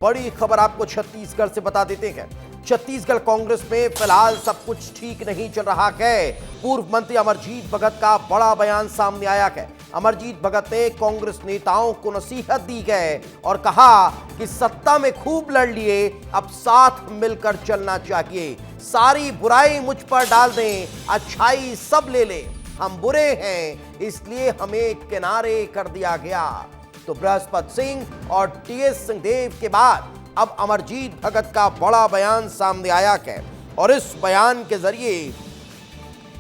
बड़ी खबर आपको छत्तीसगढ़ से बता देते हैं। छत्तीसगढ़ कांग्रेस में फिलहाल सब कुछ ठीक नहीं चल रहा है। पूर्व मंत्री अमरजीत भगत का बड़ा बयान सामने आया है। अमरजीत भगत ने कांग्रेस नेताओं को नसीहत दी है और कहा कि सत्ता में खूब लड़ लिए, अब साथ मिलकर चलना चाहिए। सारी बुराई मुझ पर डाल दें, अच्छाई सब ले ले। हम बुरे हैं इसलिए हमें किनारे कर दिया गया। तो बृहस्पति सिंह और टीएस सिंहदेव के बाद अब अमरजीत भगत का बड़ा बयान सामने आया है और इस बयान के जरिए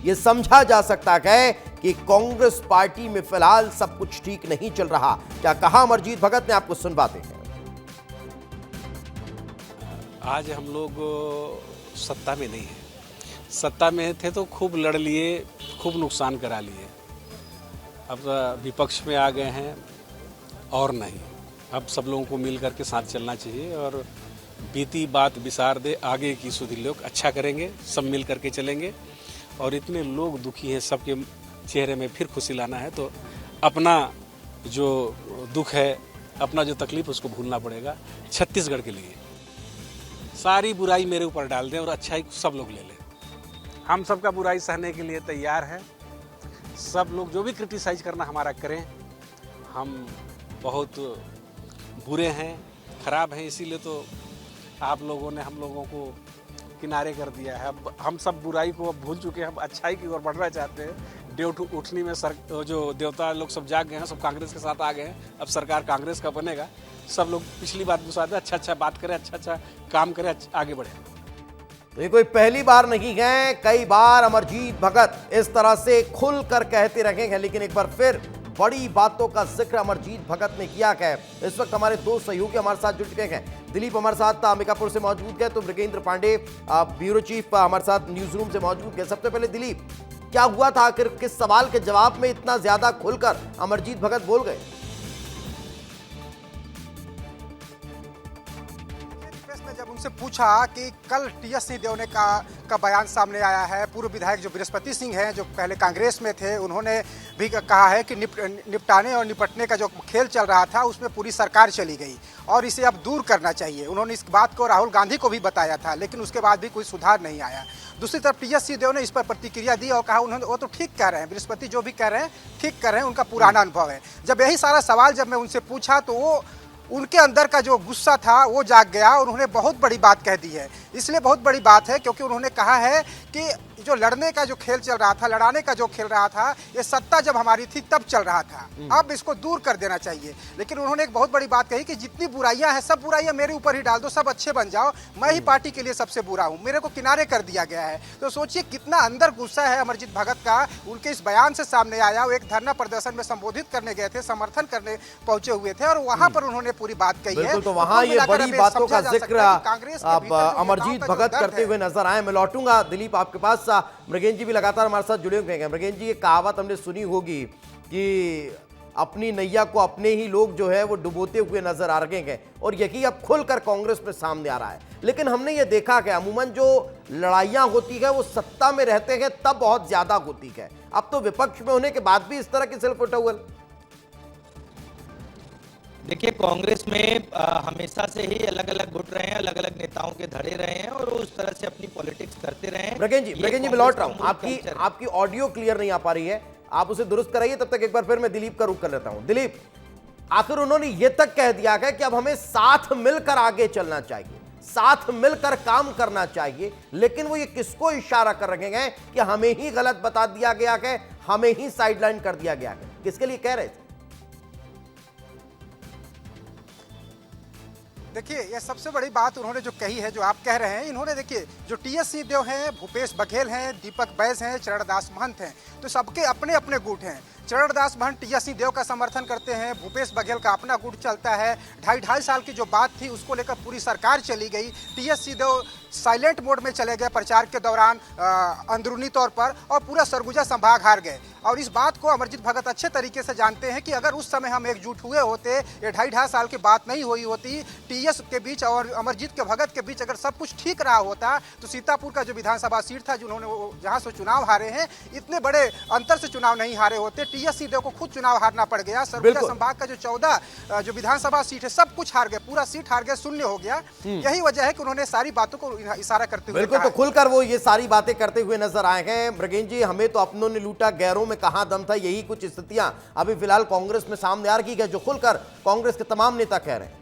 यह समझा जा सकता है कि कांग्रेस पार्टी में फिलहाल सब कुछ ठीक नहीं चल रहा। क्या कहा अमरजीत भगत ने, आपको सुनवाते हैं। आज हम लोग सत्ता में नहीं है। सत्ता में थे तो खूब लड़ लिए, खूब नुकसान करा लिए। अब विपक्ष में आ गए हैं और नहीं, अब सब लोगों को मिल करके साथ चलना चाहिए और बीती बात विसार दे, आगे की सुधि लोग अच्छा करेंगे, सब मिल करके चलेंगे। और इतने लोग दुखी हैं, सबके चेहरे में फिर खुशी लाना है तो अपना जो दुख है, अपना जो तकलीफ, उसको भूलना पड़ेगा छत्तीसगढ़ के लिए। सारी बुराई मेरे ऊपर डाल दें और अच्छाई सब लोग ले लें। हम सबका बुराई सहने के लिए तैयार है। सब लोग जो भी क्रिटिसाइज करना हमारा करें। हम बहुत बुरे हैं, खराब हैं, इसीलिए तो आप लोगों ने हम लोगों को किनारे कर दिया है। अब हम सब बुराई को अब भूल चुके हैं, हम अच्छाई की ओर बढ़ना चाहते हैं। देव उठनी में जो देवता लोग सब जाग गए हैं, सब कांग्रेस के साथ आ गए हैं। अब सरकार कांग्रेस का बनेगा। सब लोग पिछली बात भुला दें, अच्छा बात करें, अच्छा काम करें, आगे बढ़े। तो ये कोई पहली बार नहीं है, कई बार अमरजीत भगत इस तरह से खुलकर कहते रहे हैं, लेकिन एक बार फिर बड़ी बातों का जिक्र अमरजीत भगत ने किया है। इस वक्त हमारे दो सहयोगी हमारे साथ जुड़ चुके हैं। दिलीप हमारे साथ अंबिकापुर से मौजूद है, तो मृगेंद्र पांडे ब्यूरो चीफ हमारे साथ न्यूज रूम से मौजूद है। सबसे पहले दिलीप, क्या हुआ था आखिर, किस सवाल के जवाब में इतना ज्यादा खुलकर अमरजीत भगत बोल गए? जब उनसे पूछा कि कल टीएस सिंहदेव ने का बयान सामने आया है, पूर्व विधायक जो बृहस्पति सिंह हैं, जो पहले कांग्रेस में थे, उन्होंने भी कहा है कि निपटाने और निपटने का जो खेल चल रहा था उसमें पूरी सरकार चली गई और इसे अब दूर करना चाहिए। उन्होंने इस बात को राहुल गांधी को भी बताया था, लेकिन उसके बाद भी कोई सुधार नहीं आया। दूसरी तरफ टीएस सिंहदेव ने इस पर प्रतिक्रिया दी और कहा उन्होंने वो तो ठीक कह रहे हैं, बृहस्पति जो भी कह रहे हैं ठीक कह रहे हैं, उनका पुराना अनुभव है। जब यही सारा सवाल जब मैं उनसे पूछा तो वो उनके अंदर का जो गुस्सा था वो जाग गया और उन्होंने बहुत बड़ी बात कह दी है। इसलिए बहुत बड़ी बात है क्योंकि उन्होंने कहा है कि जो लड़ने का जो खेल चल रहा था, लड़ाने का जो खेल रहा था, ये सत्ता जब हमारी थी तब चल रहा था, अब इसको दूर कर देना चाहिए। लेकिन उन्होंने एक बहुत बड़ी बात कही कि जितनी बुराइयां हैं सब बुराइयां मेरे ऊपर ही डाल दो, सब अच्छे बन जाओ, मैं ही पार्टी के लिए सबसे बुरा हूं, मेरे को किनारे कर दिया गया है। तो सोचिए कितना अंदर गुस्सा है अमरजीत भगत का। उनके इस बयान से सामने आया, वो एक धरना प्रदर्शन में संबोधित करने गए थे, समर्थन करने पहुंचे हुए थे और वहां पर उन्होंने पूरी बात कही है। तो वहां ये बड़ी बातों का जिक्र अमरजीत भगत करते हुए नजर आए। मैं लौटूंगा दिलीप आपके पास। मृगेंद्र जी भी लगातार हमारे साथ जुड़े हुए हैं। मृगेंद्र जी, ये कहावत हमने सुनी होगी कि अपनी नैया को अपने ही लोग जो है वो डुबोते हुए नजर आ रहे हैं और यही अब खुलकर कांग्रेस में सामने आ रहा है। लेकिन हमने ये देखा कि अमूमन जो लड़ाइयां होती है वो सत्ता में रहते हैं तब बहुत ज्यादा होती है। अब तो विपक्ष में होने के बाद भी इस तरह की सेल्फ उठावल। देखिए, कांग्रेस में हमेशा से ही अलग अलग गुट रहे हैं, अलग अलग नेताओं के धड़े रहे हैं और उस तरह से अपनी पॉलिटिक्स करते रहे हैं। मृगेंद्र जी मैं लौट रहा हूं, आपकी ऑडियो क्लियर नहीं आ पा रही है, आप उसे दुरुस्त कराइए। तब तक एक बार फिर मैं दिलीप का रुख कर लेता हूं। दिलीप, आखिर उन्होंने ये तक कह दिया है कि अब हमें साथ मिलकर आगे चलना चाहिए, साथ मिलकर काम करना चाहिए, लेकिन वो ये किसको इशारा कर रहे हैं कि हमें ही गलत बता दिया गया है, हमें ही साइडलाइन कर दिया गया है? किसके लिए कह रहे थे? देखिए, ये सबसे बड़ी बात उन्होंने जो कही है, जो आप कह रहे हैं, इन्होंने देखिए जो टीएस सिंहदेव हैं, भूपेश बघेल हैं, दीपक बैस हैं, चरणदास महंत हैं, तो सबके अपने अपने गुट हैं। चरणदास महंत टीएस सिंहदेव का समर्थन करते हैं, भूपेश बघेल का अपना गुट चलता है। ढाई साल की जो बात थी उसको लेकर पूरी सरकार चली गई। टीएस सिंहदेव साइलेंट मोड में चले गए प्रचार के दौरान अंदरूनी तौर पर और पूरा सरगुजा संभाग हार गए। और इस बात को अमरजीत भगत अच्छे तरीके से जानते हैं कि अगर उस समय हम एकजुट हुए होते, ये 2.5 साल की बात नहीं हुई होती, टीएस के बीच और अमरजीत के भगत के बीच अगर सब कुछ ठीक रहा होता तो सीतापुर का जो विधानसभा सीट था जिन्होंने जहां से चुनाव हारे हैं, इतने बड़े अंतर से चुनाव नहीं हारे होते। टीएस सिंहदेव को खुद चुनाव हारना पड़ गया। सरगुजा संभाग का जो 14 जो विधानसभा सीट है सब कुछ हार गए, पूरा सीट हार गए, शून्य हो गया। यही वजह है कि उन्होंने सारी बातों को इशारा करते हुए बिल्कुल, तो खुलकर वो ये सारी बातें करते हुए नजर आए हैं। मृगेंद्र जी, हमें तो अपनों ने लूटा, गैरों में कहां दम था, यही कुछ स्थितियां अभी फिलहाल कांग्रेस में सामने आ रही है, जो खुलकर कांग्रेस के तमाम नेता कह रहे हैं।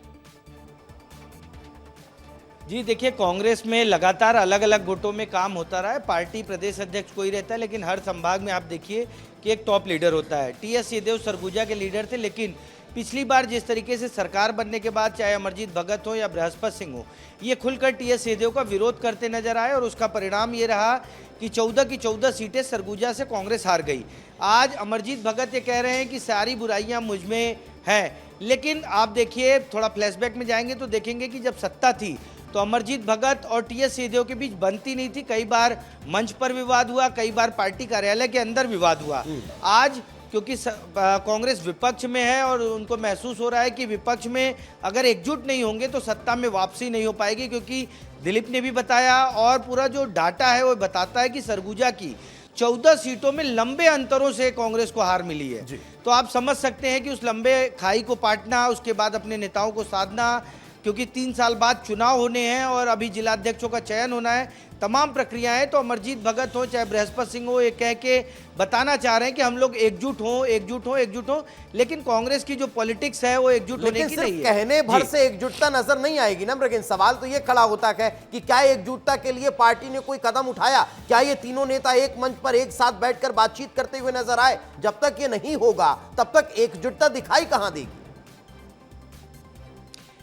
जी देखिए, कांग्रेस में लगातार अलग अलग गुटों में काम होता रहा है। पार्टी प्रदेश अध्यक्ष कोई रहता है, लेकिन हर संभाग में आप देखिए कि एक टॉप लीडर होता है। टीएस सिंहदेव सरगुजा के लीडर थे, लेकिन पिछली बार जिस तरीके से सरकार बनने के बाद चाहे अमरजीत भगत हो या बृहस्पति सिंह हो, ये खुलकर टीएस सिंहदेव का विरोध करते नजर आए और उसका परिणाम ये रहा कि 14 की 14 सीटें सरगुजा से कांग्रेस हार गई। आज अमरजीत भगत ये कह रहे हैं कि सारी बुराइयां मुझ में हैं, लेकिन आप देखिए, थोड़ा फ्लैशबैक में जाएंगे तो देखेंगे कि जब सत्ता थी तो अमरजीत भगत और टीएस सिंहदेव के बीच बनती नहीं थी। कई बार मंच पर विवाद हुआ, कई बार पार्टी कार्यालय के अंदर विवाद हुआ। आज क्योंकि कांग्रेस विपक्ष में है और उनको महसूस हो रहा है कि विपक्ष में अगर एकजुट नहीं होंगे तो सत्ता में वापसी नहीं हो पाएगी, क्योंकि दिलीप ने भी बताया और पूरा जो डाटा है वो बताता है कि सरगुजा की 14 सीटों में लंबे अंतरों से कांग्रेस को हार मिली है। तो आप समझ सकते हैं कि उस लंबे खाई को पाटना, उसके बाद अपने नेताओं को साधना, क्योंकि 3 साल बाद चुनाव होने हैं और अभी जिलाध्यक्षों का चयन होना है, तमाम प्रक्रियाएं। तो अमरजीत भगत हो चाहे बृहस्पति सिंह हो, ये कह के बताना चाह रहे हैं कि हम लोग एकजुट हों, एकजुट हों, एकजुट हों, लेकिन कांग्रेस की जो पॉलिटिक्स है वो एकजुट होने की नहीं है। कहने भर से एकजुटता नजर नहीं आएगी ना मृगेंद्र। सवाल तो ये खड़ा होता है कि क्या एकजुटता के लिए पार्टी ने कोई कदम उठाया? क्या ये तीनों नेता एक मंच पर एक साथ बैठकर बातचीत करते हुए नजर आए? जब तक ये नहीं होगा तब तक एकजुटता दिखाई कहां देगी?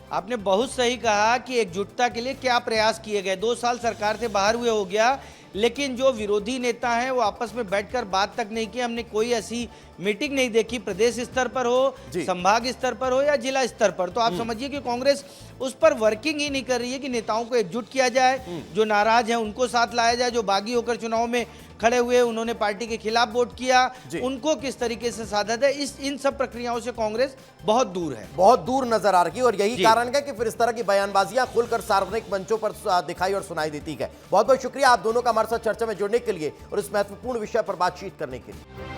आपने बहुत सही कहा कि एकजुटता के लिए क्या प्रयास किए गए। 2 साल सरकार से बाहर हुए हो गया, लेकिन जो विरोधी नेता हैं वो आपस में बैठकर बात तक नहीं की। हमने कोई ऐसी मीटिंग नहीं देखी, प्रदेश स्तर पर हो, संभाग स्तर पर हो या जिला स्तर पर। तो आप समझिए कि कांग्रेस उस पर वर्किंग ही नहीं कर रही है कि नेताओं को एकजुट किया जाए, जो नाराज हैं उनको साथ लाया जाए, जो बागी होकर चुनाव में खड़े हुए, उन्होंने पार्टी के खिलाफ वोट किया, उनको किस तरीके से साधा जाए। इन सब प्रक्रियाओं से कांग्रेस बहुत दूर है, बहुत दूर नजर आ रही है। और यही कारण है कि फिर इस तरह की बयानबाजियां खुलकर सार्वजनिक मंचों पर दिखाई और सुनाई देती है। बहुत बहुत शुक्रिया आप दोनों का हमारे साथ चर्चा में जुड़ने के लिए और इस महत्वपूर्ण विषय पर बातचीत करने के लिए।